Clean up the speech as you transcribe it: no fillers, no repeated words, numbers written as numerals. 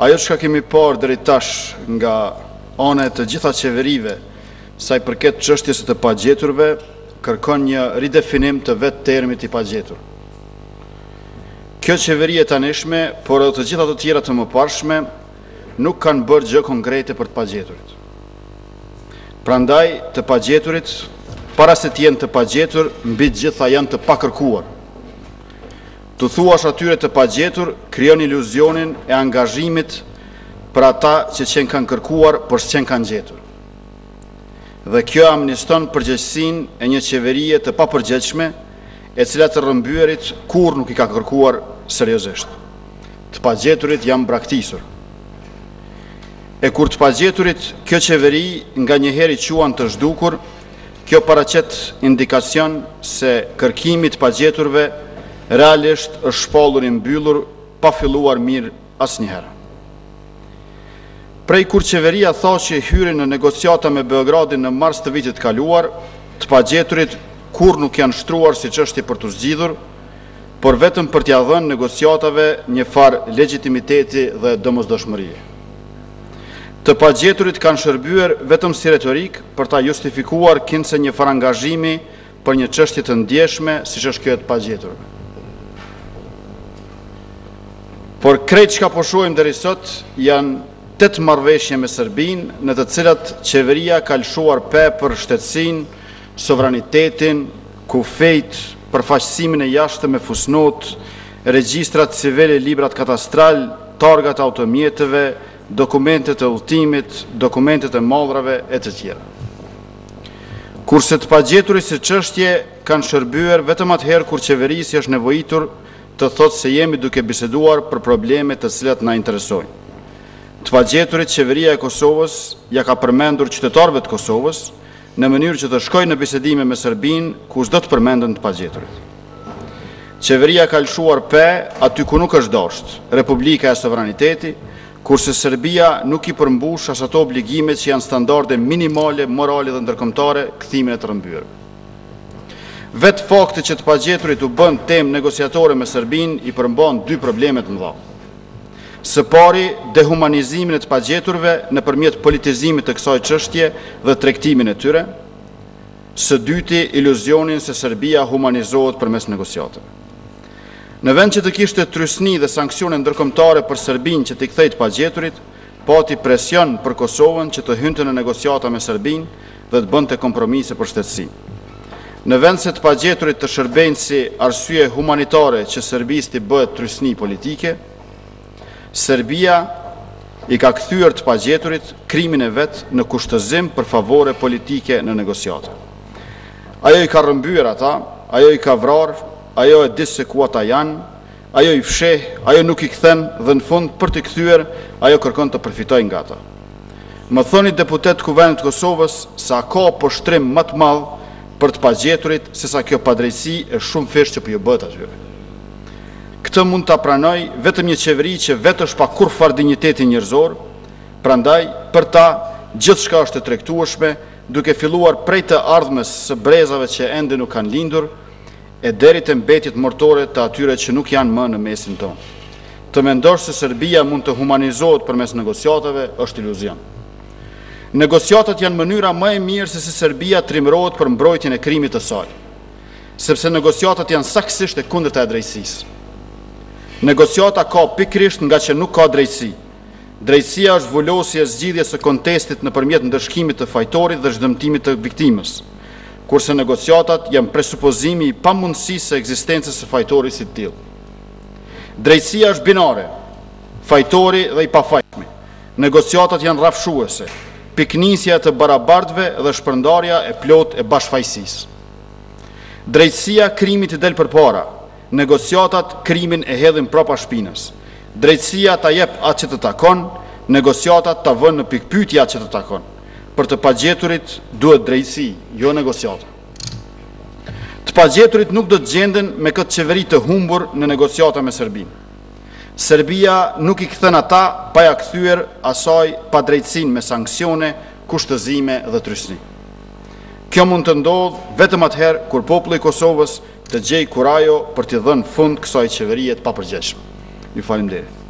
Ajo që kemi parë deri tash nga ana e të gjitha qeverive, sa i përket çështjes së të pagjeturve, kërkon një ridefinim të vetë termit i pagjetur. Kjo qeveri e tanishme, por edhe të gjitha të tjera të mëparshme, nuk kanë bërë gjë konkrete për të pagjeturit. Prandaj, të pagjeturit, para se të jenë të pagjetur, mbi të gjitha janë të pakërkuar. Të thuash atyre të pagjetur, krijon iluzionin e angazhimit për ata që qenë kanë kërkuar, por s'qenë kanë gjetur. Dhe kjo amniston përgjegjësinë e një qeverie të papërgjegjshme, e cila të rrëmbyerit kur nuk i ka kërkuar seriozisht. Të pagjeturit janë braktisur. E kur të pagjeturit kjo qeveri nga njëherë i quan të zhdukur, kjo paraqet indikacion se kërkimi i të pagjeturve realisht është shpallur i mbyllur, pa filluar mirë asnjëherë. Prej kur qeveria tha që hyri në negociata me Beogradin në mars të vitit kaluar, të pagjeturit kur nuk janë shtruar si çështje për të zgjidhur, por vetëm për t'ia dhënë negociatave një farë legitimiteti dhe domosdoshmërie. Të pagjeturit kanë shërbyer vetëm si retorik për ta justifikuar kinse një farë angazhimi për një çështje të ndjeshme siç është kjo e të pagjeturve. Por krejt çka po shohim deri sot janë 8 marrëveshje me Serbinë, në të cilat qeveria ka lëshuar pe për shtetësinë, sovranitetin, kufejt, përfaqësimin e jashtëm me fusnot, regjistrat civile, librat katastral, targat automjeteve, dokumentet e udhëtimit, dokumentet e mallrave e të tjera. Kurse të pagjeturit si çështje kanë shërbyer vetëm atëherë kur qeverisja është nevojitur të thotë se jemi duke biseduar për probleme të cilat na interesojnë. Të pagjeturit qeveria e Kosovës ja ka përmendur qytetarëve të Kosovës në mënyrë që të shkojnë në bisedime me Serbinë ku s'do të përmenden të pagjeturit. Qeveria ka lëshuar pe aty ku nuk është dashur, Republika e Sovraniteti, kurse Serbia nuk i përmbush as ato obligime që janë standarde minimale, morale dhe ndërkombëtare kthimin e të rrëmbyer. Vetë fakti që të pagjeturit u bën temë negociatore me Serbinë i përmban 2 probleme të mëdha. Së pari, dehumanizimin e të pagjeturve nëpërmjet politizimit të kësaj çështje dhe tregtimin e tyre. Së dyti, iluzionin se Serbia humanizohet përmes negociatave. Në vend që të kishte trysni dhe sanksione ndërkombëtare për Serbinë që t'i kthej të pagjeturit, pati presion për Kosovën që të hynte në negociata me Serbinë dhe të bënte kompromise për shtetësi. Në vend se të pagjeturit të shërbejnë si arsye humanitare që Serbisë t'i bëhet trysni politike, Serbia i ka kthyer të pagjeturit krimin e vet në kushtëzim për favore politike në negociata. Ajo i ka rrëmbyer ata, ajo i ka vrarë, ajo e di se ku ata janë, ajo i fsheh, ajo nuk i kthen dhe në fund për t'i kthyer, ajo kërkon të përfitojë nga ata. Më thoni deputet Kuvendit të Kosovës sa ka poshtrim më të madh për të pagjeturit se sa kjo padrejtësi e shumë fish që po ju bëhet atyre. Këtë mund ta pranoj vetëm një qeveri që vetë është pa kurrfar dinjiteti njerëzor, prandaj për ta gjithçka është e tregtueshme, duke filluar prej të ardhmes së brezave që ende nuk kanë lindur, e deri te mbetjet mortore të atyre që nuk janë më në mesin tonë. Të mendosh se Serbia mund të humanizohet përmes negociatave është iluzion. Negociatat janë mënyra më e mirë se si Serbia trimërohet për mbrojtjen e krimit të saj, sepse negociatat janë saktësisht e kundërta e drejtësisë. Negociata ka pikrisht nga që nuk ka drejtësi. Drejtësia është vulosja e zgjidhjes së kontestit nëpërmjet ndëshkimit të fajtorit dhe zhdëmtimit të viktimës, kurse negociatat janë presupozimi i pamundësisë së ekzistencës së fajtorit si të tillë. Drejtësia është binare, fajtori dhe i pafajshmi. Negociatat janë rrafshuese, piknisja e të barabartëve dhe shpërndarja e plot e bashkëfaqësisë. Drejtësia krimit i del përpara, negociatat krimin e hedhin prapa shpinës. Drejtësia ta jep atë që të takon, negociatat ta vënë në pikpyetje atë që të takon. Për të pagjeturit duhet drejtësi, jo negociata. Të pagjeturit nuk do të gjenden me këtë qeveri të humbur në negociata me Serbinë. Serbia nuk i kthen ata pa ja kthyer asaj padrejtësinë me sanksione, kushtëzime dhe trysni. Kjo mund të ndodhë vetëm atëherë kur populli i Kosovës të gjejë kurajo për t'i dhënë fund kësaj qeverie të papërgjeshme. Ju falenderoj.